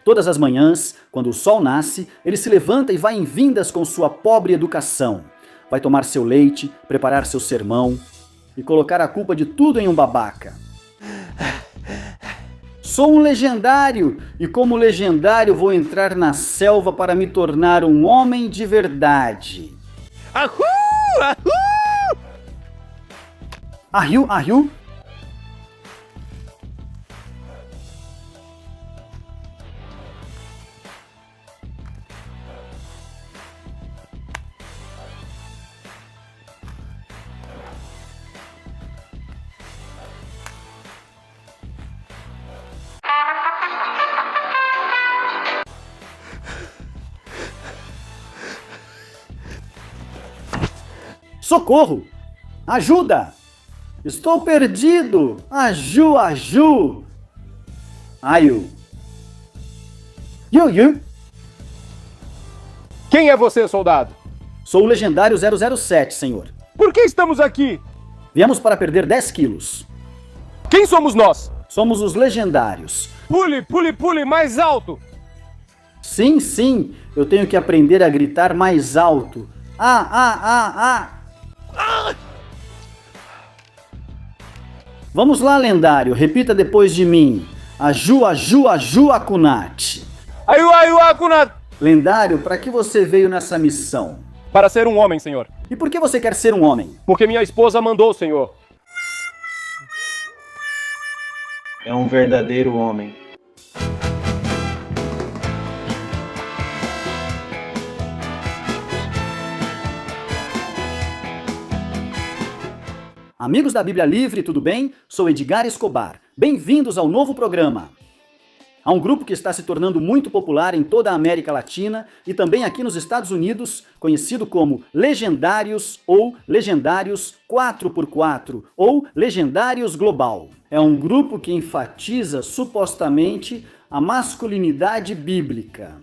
Todas as manhãs, quando o sol nasce, ele se levanta e vai em vindas com sua pobre educação. Vai tomar seu leite, preparar seu sermão e colocar a culpa de tudo em um babaca. Sou um legendário e como legendário vou entrar na selva para me tornar um homem de verdade. Ahu! Ahu! Ahiu, ahiu. Socorro! Ajuda! Estou perdido! Aju, aju! Ayu! Yu, yu! Quem é você, soldado? Sou o legendário 007, senhor. Por que estamos aqui? Viemos para perder 10 quilos. Quem somos nós? Somos os legendários. Pule, pule, pule, mais alto! Sim, sim, eu tenho que aprender a gritar mais alto. Ah, ah, ah, ah! Vamos lá, lendário, repita depois de mim. Aju, aju, aju, akunat. Ayu, ayu, akunat! Lendário, para que você veio nessa missão? Para ser um homem, senhor. E por que você quer ser um homem? Porque minha esposa mandou, senhor. É um verdadeiro homem. Amigos da Bíblia Livre, tudo bem? Sou Edgar Escobar. Bem-vindos ao novo programa. Há um grupo que está se tornando muito popular em toda a América Latina e também aqui nos Estados Unidos, conhecido como Legendários ou Legendários 4x4 ou Legendários Global. É um grupo que enfatiza supostamente a masculinidade bíblica.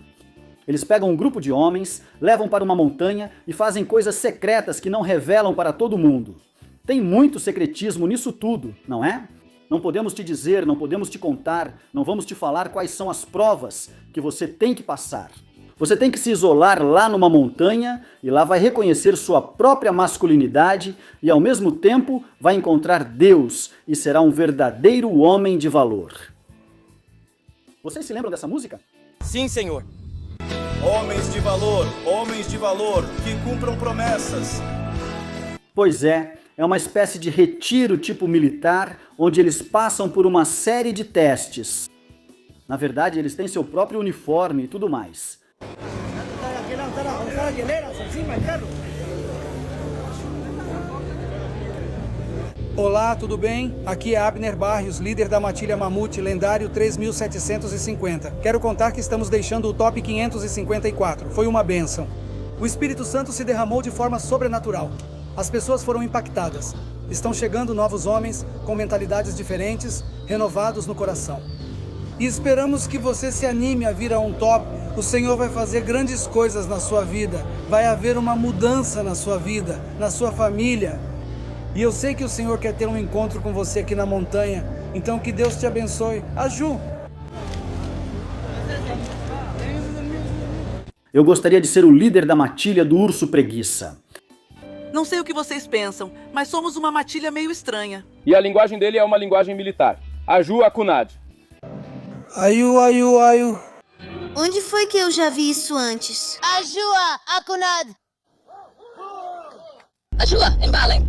Eles pegam um grupo de homens, levam para uma montanha e fazem coisas secretas que não revelam para todo mundo. Tem muito secretismo nisso tudo, não é? Não podemos te dizer, não podemos te contar, não vamos te falar quais são as provas que você tem que passar. Você tem que se isolar lá numa montanha e lá vai reconhecer sua própria masculinidade e ao mesmo tempo vai encontrar Deus e será um verdadeiro homem de valor. Vocês se lembram dessa música? Sim, senhor. Homens de valor, que cumpram promessas. Pois é uma espécie de retiro tipo militar, onde eles passam por uma série de testes. Na verdade, eles têm seu próprio uniforme e tudo mais. Olá, tudo bem? Aqui é Abner Barrios, líder da Matilha Mamute, lendário 3750. Quero contar que estamos deixando o top 554. Foi uma bênção. O Espírito Santo se derramou de forma sobrenatural. As pessoas foram impactadas. Estão chegando novos homens com mentalidades diferentes, renovados no coração. E esperamos que você se anime a vir a um top. O Senhor vai fazer grandes coisas na sua vida. Vai haver uma mudança na sua vida, na sua família. E eu sei que o Senhor quer ter um encontro com você aqui na montanha. Então que Deus te abençoe. Aju! Eu gostaria de ser o líder da matilha do urso preguiça. Não sei o que vocês pensam, mas somos uma matilha meio estranha. E a linguagem dele é uma linguagem militar. Aju Akunad. Ayu, ayu, ayu. Onde foi que eu já vi isso antes? Ajua, Akunad! Ajua, embalem!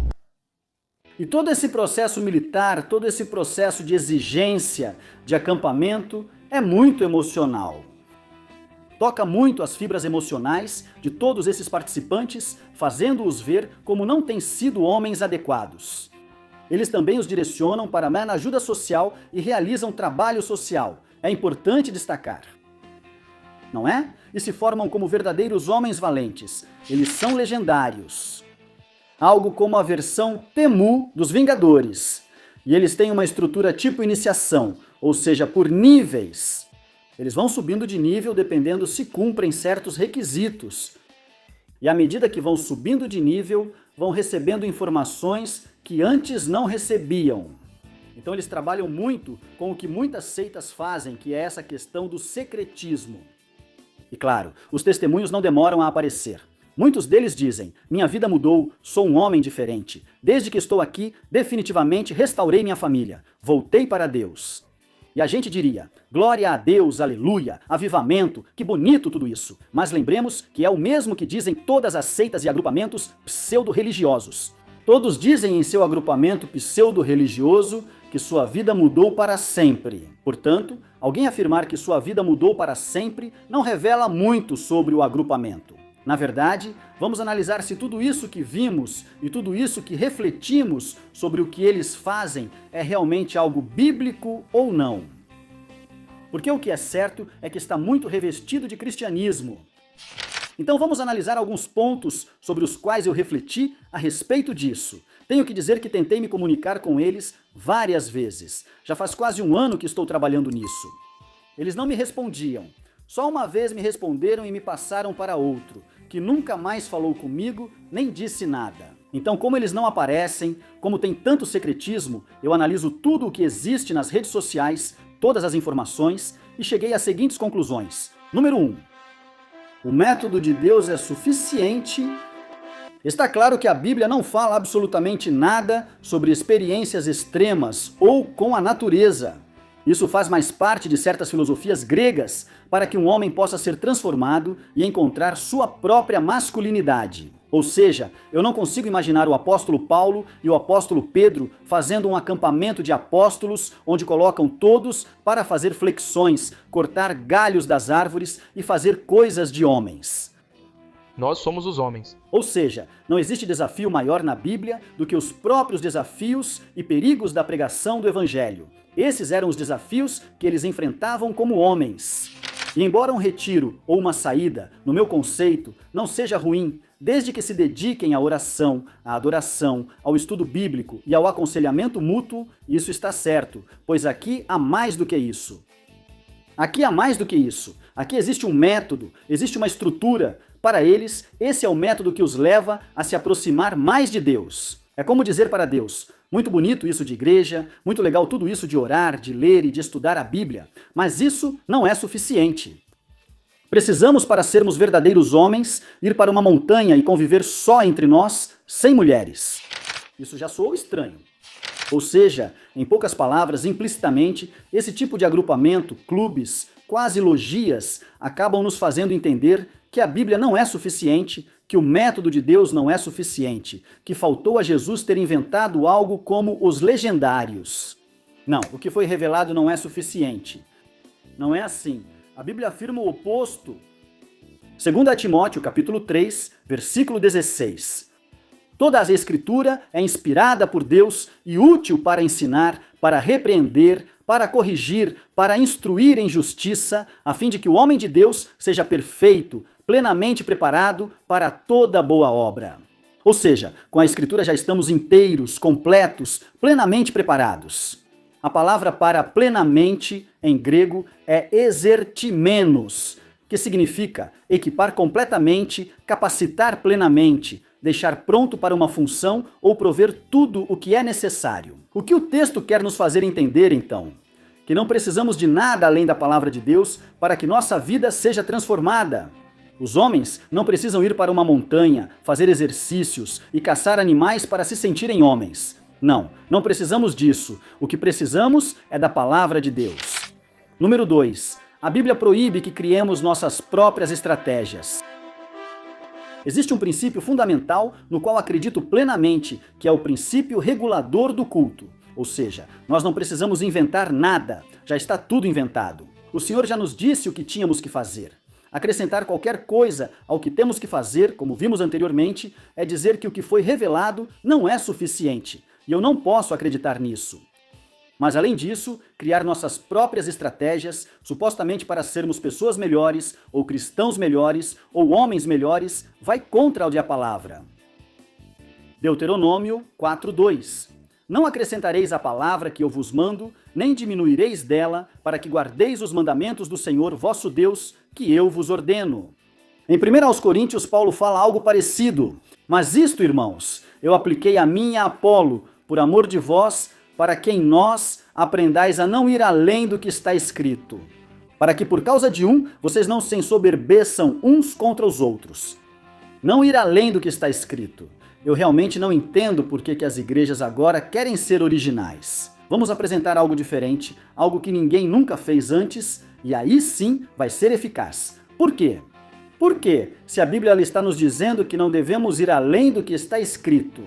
E todo esse processo militar, todo esse processo de exigência, de acampamento, é muito emocional. Toca muito as fibras emocionais de todos esses participantes, fazendo-os ver como não têm sido homens adequados. Eles também os direcionam para a ajuda social e realizam trabalho social. É importante destacar. Não é? E se formam como verdadeiros homens valentes. Eles são legendários. Algo como a versão Temu dos Vingadores. E eles têm uma estrutura tipo iniciação, ou seja, por níveis. Eles vão subindo de nível dependendo se cumprem certos requisitos. E à medida que vão subindo de nível, vão recebendo informações que antes não recebiam. Então eles trabalham muito com o que muitas seitas fazem, que é essa questão do secretismo. E claro, os testemunhos não demoram a aparecer. Muitos deles dizem: minha vida mudou, sou um homem diferente. Desde que estou aqui, definitivamente restaurei minha família. Voltei para Deus. E a gente diria: glória a Deus, aleluia, avivamento, que bonito tudo isso. Mas lembremos que é o mesmo que dizem todas as seitas e agrupamentos pseudo-religiosos. Todos dizem em seu agrupamento pseudo-religioso que sua vida mudou para sempre. Portanto, alguém afirmar que sua vida mudou para sempre não revela muito sobre o agrupamento. Na verdade, vamos analisar se tudo isso que vimos e tudo isso que refletimos sobre o que eles fazem é realmente algo bíblico ou não. Porque o que é certo é que está muito revestido de cristianismo. Então vamos analisar alguns pontos sobre os quais eu refleti a respeito disso. Tenho que dizer que tentei me comunicar com eles várias vezes. Já faz quase um ano que estou trabalhando nisso. Eles não me respondiam. Só uma vez me responderam e me passaram para outro, que nunca mais falou comigo, nem disse nada. Então, como eles não aparecem, como tem tanto secretismo, eu analiso tudo o que existe nas redes sociais, todas as informações, e cheguei às seguintes conclusões. Número 1. O método de Deus é suficiente. Está claro que a Bíblia não fala absolutamente nada sobre experiências extremas ou com a natureza. Isso faz mais parte de certas filosofias gregas para que um homem possa ser transformado e encontrar sua própria masculinidade. Ou seja, eu não consigo imaginar o apóstolo Paulo e o apóstolo Pedro fazendo um acampamento de apóstolos onde colocam todos para fazer flexões, cortar galhos das árvores e fazer coisas de homens. Nós somos os homens. Ou seja, não existe desafio maior na Bíblia do que os próprios desafios e perigos da pregação do Evangelho. Esses eram os desafios que eles enfrentavam como homens. E embora um retiro ou uma saída, no meu conceito, não seja ruim, desde que se dediquem à oração, à adoração, ao estudo bíblico e ao aconselhamento mútuo, isso está certo, pois aqui há mais do que isso. Aqui há mais do que isso. Aqui existe um método, existe uma estrutura. Para eles, esse é o método que os leva a se aproximar mais de Deus. É como dizer para Deus: muito bonito isso de igreja, muito legal tudo isso de orar, de ler e de estudar a Bíblia, mas isso não é suficiente. Precisamos, para sermos verdadeiros homens, ir para uma montanha e conviver só entre nós, sem mulheres. Isso já soou estranho. Ou seja, em poucas palavras, implicitamente, esse tipo de agrupamento, clubes, quase logias, acabam nos fazendo entender que a Bíblia não é suficiente, que o método de Deus não é suficiente, que faltou a Jesus ter inventado algo como os legendários. Não, o que foi revelado não é suficiente. Não é assim. A Bíblia afirma o oposto. 2 Timóteo, capítulo 3, versículo 16. Toda a Escritura é inspirada por Deus e útil para ensinar, para repreender, para corrigir, para instruir em justiça, a fim de que o homem de Deus seja perfeito, plenamente preparado para toda boa obra. Ou seja, com a Escritura já estamos inteiros, completos, plenamente preparados. A palavra para plenamente, em grego, é exertimenos, que significa equipar completamente, capacitar plenamente, deixar pronto para uma função ou prover tudo o que é necessário. O que o texto quer nos fazer entender, então? Que não precisamos de nada além da palavra de Deus para que nossa vida seja transformada. Os homens não precisam ir para uma montanha, fazer exercícios e caçar animais para se sentirem homens. Não, não precisamos disso. O que precisamos é da palavra de Deus. Número 2. A Bíblia proíbe que criemos nossas próprias estratégias. Existe um princípio fundamental no qual acredito plenamente, que é o princípio regulador do culto. Ou seja, nós não precisamos inventar nada, já está tudo inventado. O Senhor já nos disse o que tínhamos que fazer. Acrescentar qualquer coisa ao que temos que fazer, como vimos anteriormente, é dizer que o que foi revelado não é suficiente, e eu não posso acreditar nisso. Mas, além disso, criar nossas próprias estratégias, supostamente para sermos pessoas melhores, ou cristãos melhores, ou homens melhores, vai contra o de a palavra. Deuteronômio 4:2. Não acrescentareis a palavra que eu vos mando, nem diminuireis dela, para que guardeis os mandamentos do Senhor vosso Deus, que eu vos ordeno. Em 1 Coríntios, Paulo fala algo parecido. Mas isto, irmãos, eu apliquei a mim e a Apolo, por amor de vós, para que em nós aprendais a não ir além do que está escrito, para que por causa de um, vocês não se ensoberbeçam uns contra os outros. Não ir além do que está escrito. Eu realmente não entendo por que as igrejas agora querem ser originais. Vamos apresentar algo diferente, algo que ninguém nunca fez antes, e aí sim vai ser eficaz. Por quê? Porque, se a Bíblia ela está nos dizendo que não devemos ir além do que está escrito,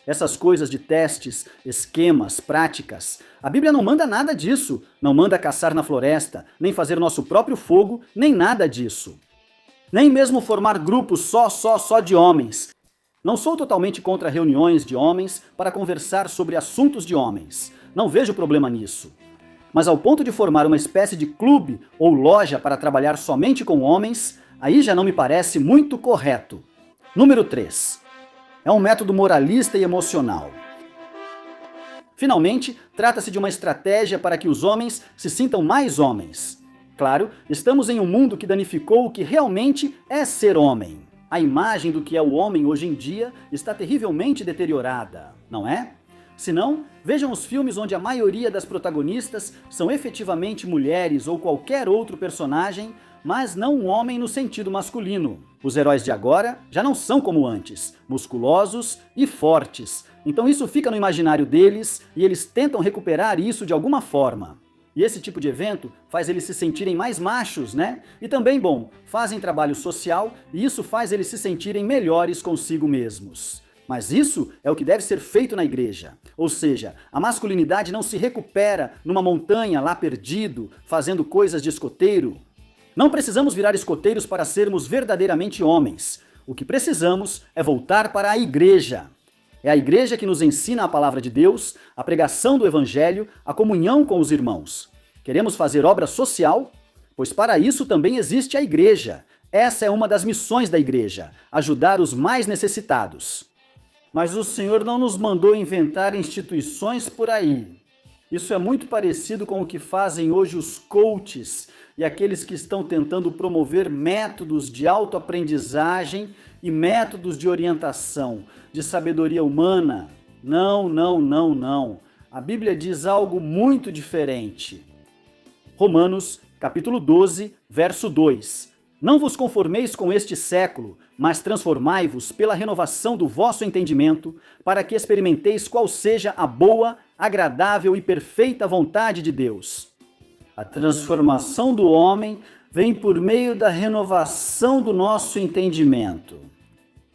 essas coisas de testes, esquemas, práticas, a Bíblia não manda nada disso. Não manda caçar na floresta, nem fazer nosso próprio fogo, nem nada disso. Nem mesmo formar grupos só de homens. Não sou totalmente contra reuniões de homens para conversar sobre assuntos de homens. Não vejo problema nisso. Mas ao ponto de formar uma espécie de clube ou loja para trabalhar somente com homens, aí já não me parece muito correto. Número 3. É um método moralista e emocional. Finalmente, trata-se de uma estratégia para que os homens se sintam mais homens. Claro, estamos em um mundo que danificou o que realmente é ser homem. A imagem do que é o homem hoje em dia está terrivelmente deteriorada, não é? Se não, vejam os filmes onde a maioria das protagonistas são efetivamente mulheres ou qualquer outro personagem, mas não um homem no sentido masculino. Os heróis de agora já não são como antes, musculosos e fortes. Então isso fica no imaginário deles e eles tentam recuperar isso de alguma forma. E esse tipo de evento faz eles se sentirem mais machos, né? E também, fazem trabalho social e isso faz eles se sentirem melhores consigo mesmos. Mas isso é o que deve ser feito na igreja. Ou seja, a masculinidade não se recupera numa montanha lá perdido, fazendo coisas de escoteiro. Não precisamos virar escoteiros para sermos verdadeiramente homens. O que precisamos é voltar para a igreja. É a igreja que nos ensina a palavra de Deus, a pregação do evangelho, a comunhão com os irmãos. Queremos fazer obra social? Pois para isso também existe a igreja. Essa é uma das missões da igreja, ajudar os mais necessitados. Mas o Senhor não nos mandou inventar instituições por aí. Isso é muito parecido com o que fazem hoje os coaches e aqueles que estão tentando promover métodos de autoaprendizagem e métodos de orientação, de sabedoria humana. Não. A Bíblia diz algo muito diferente. Romanos, capítulo 12, verso 2. Não vos conformeis com este século, mas transformai-vos pela renovação do vosso entendimento, para que experimenteis qual seja a boa, agradável e perfeita vontade de Deus. A transformação do homem vem por meio da renovação do nosso entendimento.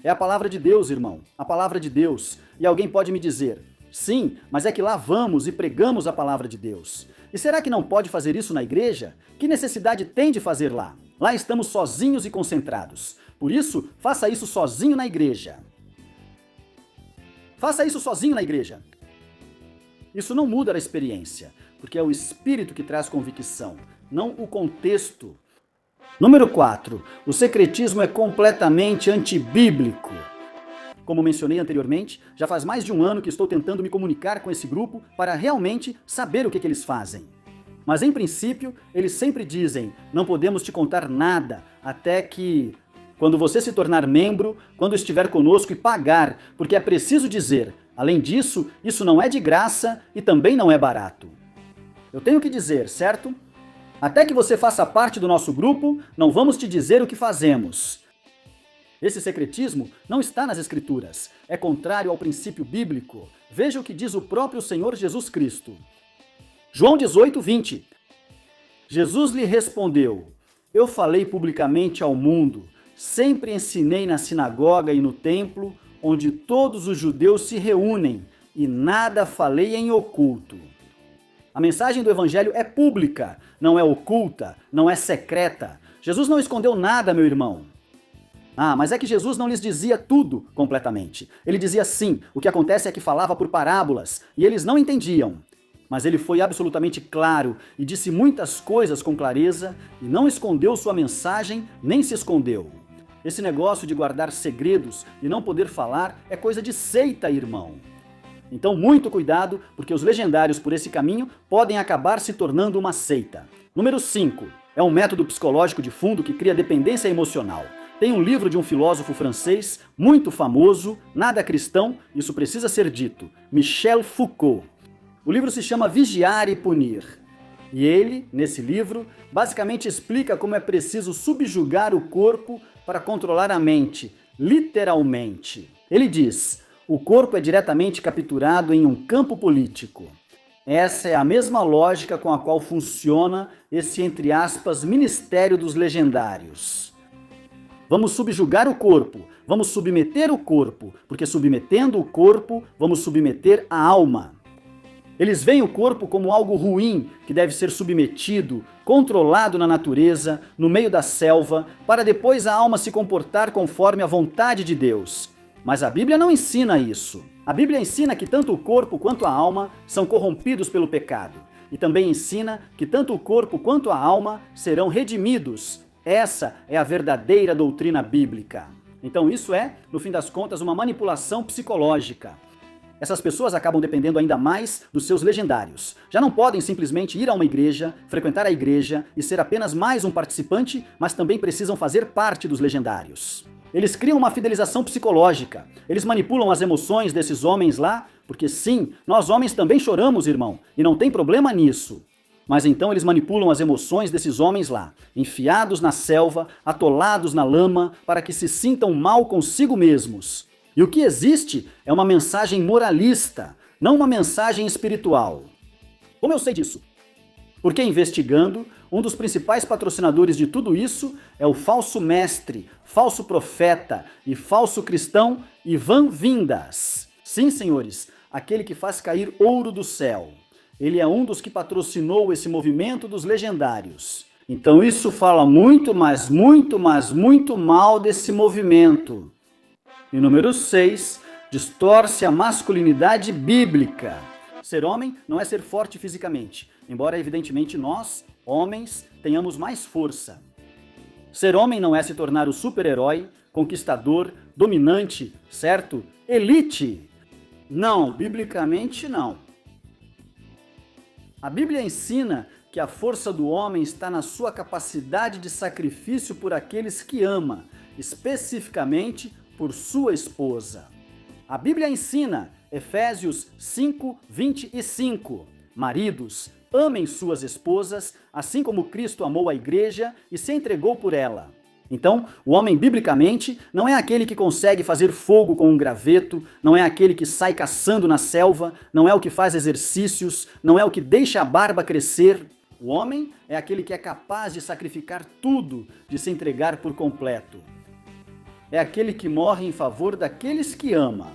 É a palavra de Deus, irmão, a palavra de Deus. E alguém pode me dizer, sim, mas é que lá vamos e pregamos a palavra de Deus. E será que não pode fazer isso na igreja? Que necessidade tem de fazer lá? Lá estamos sozinhos e concentrados. Por isso, faça isso sozinho na igreja. Faça isso sozinho na igreja. Isso não muda a experiência, porque é o Espírito que traz convicção, não o contexto. Número 4. O secretismo é completamente antibíblico. Como mencionei anteriormente, já faz mais de um ano que estou tentando me comunicar com esse grupo para realmente saber o que eles fazem. Mas em princípio, eles sempre dizem, não podemos te contar nada até que, quando você se tornar membro, quando estiver conosco e pagar, porque é preciso dizer, além disso, isso não é de graça e também não é barato. Eu tenho que dizer, certo? Até que você faça parte do nosso grupo, não vamos te dizer o que fazemos. Esse secretismo não está nas Escrituras, é contrário ao princípio bíblico. Veja o que diz o próprio Senhor Jesus Cristo. João 18, 20. Jesus lhe respondeu, eu falei publicamente ao mundo, sempre ensinei na sinagoga e no templo, onde todos os judeus se reúnem, e nada falei em oculto. A mensagem do Evangelho é pública, não é oculta, não é secreta. Jesus não escondeu nada, meu irmão. Mas é que Jesus não lhes dizia tudo completamente. Ele dizia sim, o que acontece é que falava por parábolas, e eles não entendiam. Mas ele foi absolutamente claro e disse muitas coisas com clareza e não escondeu sua mensagem, nem se escondeu. Esse negócio de guardar segredos e não poder falar é coisa de seita, irmão. Então, muito cuidado, porque os legendários por esse caminho podem acabar se tornando uma seita. Número 5. É um método psicológico de fundo que cria dependência emocional. Tem um livro de um filósofo francês muito famoso, nada cristão, isso precisa ser dito, Michel Foucault. O livro se chama Vigiar e Punir. E ele, nesse livro, basicamente explica como é preciso subjugar o corpo para controlar a mente, literalmente. Ele diz: o corpo é diretamente capturado em um campo político. Essa é a mesma lógica com a qual funciona esse, entre aspas, ministério dos legendários. Vamos subjugar o corpo, vamos submeter o corpo, porque submetendo o corpo, vamos submeter a alma. Eles veem o corpo como algo ruim, que deve ser submetido, controlado na natureza, no meio da selva, para depois a alma se comportar conforme a vontade de Deus. Mas a Bíblia não ensina isso. A Bíblia ensina que tanto o corpo quanto a alma são corrompidos pelo pecado. E também ensina que tanto o corpo quanto a alma serão redimidos. Essa é a verdadeira doutrina bíblica. Então isso é, no fim das contas, uma manipulação psicológica. Essas pessoas acabam dependendo ainda mais dos seus legendários. Já não podem simplesmente ir a uma igreja, frequentar a igreja e ser apenas mais um participante, mas também precisam fazer parte dos legendários. Eles criam uma fidelização psicológica. Eles manipulam as emoções desses homens lá, porque sim, nós homens também choramos, irmão, e não tem problema nisso. Mas então eles manipulam as emoções desses homens lá, enfiados na selva, atolados na lama, para que se sintam mal consigo mesmos. E o que existe é uma mensagem moralista, não uma mensagem espiritual. Como eu sei disso? Porque investigando, um dos principais patrocinadores de tudo isso é o falso mestre, falso profeta e falso cristão Ivan Vindas. Sim, senhores, aquele que faz cair ouro do céu. Ele é um dos que patrocinou esse movimento dos legendários. Então isso fala muito mal desse movimento. E número 6, distorce a masculinidade bíblica. Ser homem não é ser forte fisicamente, embora evidentemente nós, homens, tenhamos mais força. Ser homem não é se tornar o super-herói, conquistador, dominante, certo? Elite. Não, biblicamente não. A Bíblia ensina que a força do homem está na sua capacidade de sacrifício por aqueles que ama, especificamente por sua esposa. A Bíblia ensina, Efésios 5:25, maridos, amem suas esposas, assim como Cristo amou a igreja e se entregou por ela. Então, o homem biblicamente não é aquele que consegue fazer fogo com um graveto, não é aquele que sai caçando na selva, não é o que faz exercícios, não é o que deixa a barba crescer. O homem é aquele que é capaz de sacrificar tudo, de se entregar por completo. É aquele que morre em favor daqueles que ama.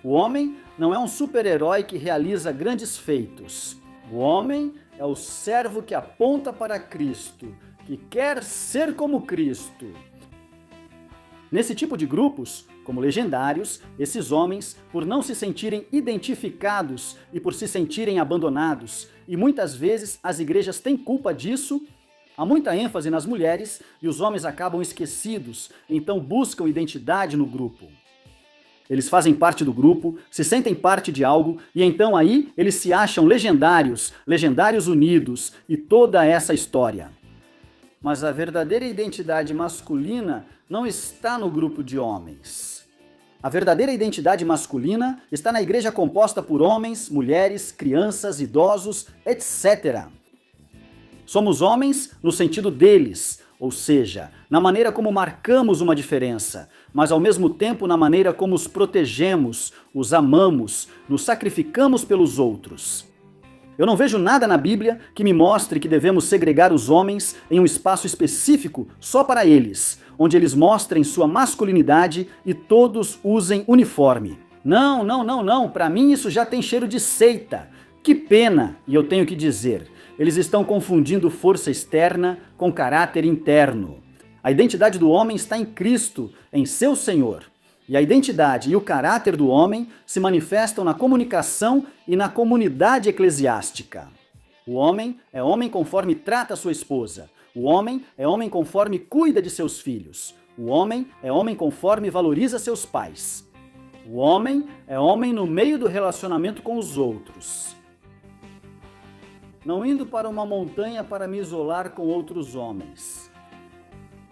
O homem não é um super-herói que realiza grandes feitos. O homem é o servo que aponta para Cristo, que quer ser como Cristo. Nesse tipo de grupos, como legendários, esses homens, por não se sentirem identificados e por se sentirem abandonados, e muitas vezes as igrejas têm culpa disso, há muita ênfase nas mulheres e os homens acabam esquecidos, então buscam identidade no grupo. Eles fazem parte do grupo, se sentem parte de algo e então aí eles se acham legendários, legendários unidos e toda essa história. Mas a verdadeira identidade masculina não está no grupo de homens. A verdadeira identidade masculina está na igreja composta por homens, mulheres, crianças, idosos, etc. Somos homens no sentido deles, ou seja, na maneira como marcamos uma diferença, mas ao mesmo tempo na maneira como os protegemos, os amamos, nos sacrificamos pelos outros. Eu não vejo nada na Bíblia que me mostre que devemos segregar os homens em um espaço específico só para eles, onde eles mostrem sua masculinidade e todos usem uniforme. Não, para mim isso já tem cheiro de seita. Que pena, e eu tenho que dizer, eles estão confundindo força externa com caráter interno. A identidade do homem está em Cristo, em seu Senhor. E a identidade e o caráter do homem se manifestam na comunicação e na comunidade eclesiástica. O homem é homem conforme trata sua esposa. O homem é homem conforme cuida de seus filhos. O homem é homem conforme valoriza seus pais. O homem é homem no meio do relacionamento com os outros. Não indo para uma montanha para me isolar com outros homens.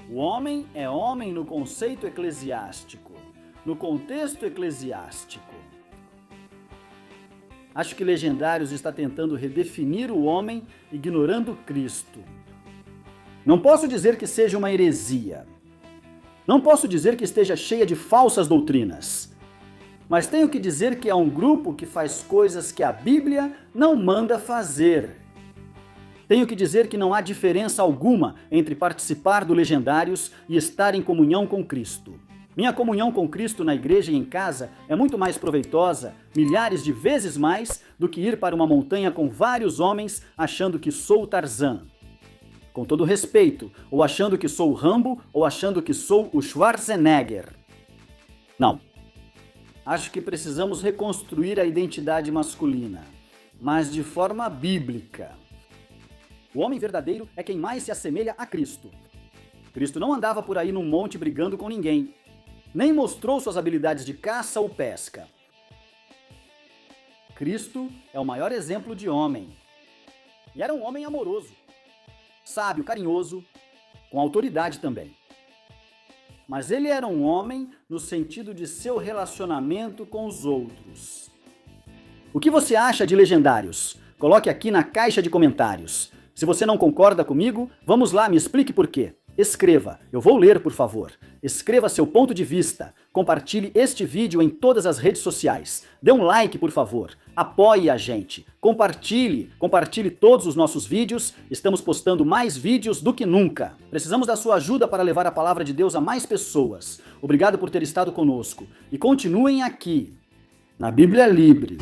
O homem é homem no conceito eclesiástico. No contexto eclesiástico. Acho que Legendários está tentando redefinir o homem, ignorando Cristo. Não posso dizer que seja uma heresia. Não posso dizer que esteja cheia de falsas doutrinas. Mas tenho que dizer que é um grupo que faz coisas que a Bíblia não manda fazer. Tenho que dizer que não há diferença alguma entre participar do Legendários e estar em comunhão com Cristo. Minha comunhão com Cristo na igreja e em casa é muito mais proveitosa, milhares de vezes mais, do que ir para uma montanha com vários homens achando que sou Tarzan. Com todo respeito, ou achando que sou o Rambo, ou achando que sou o Schwarzenegger. Não. Acho que precisamos reconstruir a identidade masculina, mas de forma bíblica. O homem verdadeiro é quem mais se assemelha a Cristo. Cristo não andava por aí num monte brigando com ninguém, nem mostrou suas habilidades de caça ou pesca. Cristo é o maior exemplo de homem. E era um homem amoroso, sábio, carinhoso, com autoridade também. Mas ele era um homem no sentido de seu relacionamento com os outros. O que você acha de Legendários? Coloque aqui na caixa de comentários. Se você não concorda comigo, vamos lá, me explique por quê. Escreva, eu vou ler, por favor. Escreva seu ponto de vista. Compartilhe este vídeo em todas as redes sociais. Dê um like, por favor. Apoie a gente. Compartilhe todos os nossos vídeos. Estamos postando mais vídeos do que nunca. Precisamos da sua ajuda para levar a palavra de Deus a mais pessoas. Obrigado por ter estado conosco. E continuem aqui, na Bíblia Libre.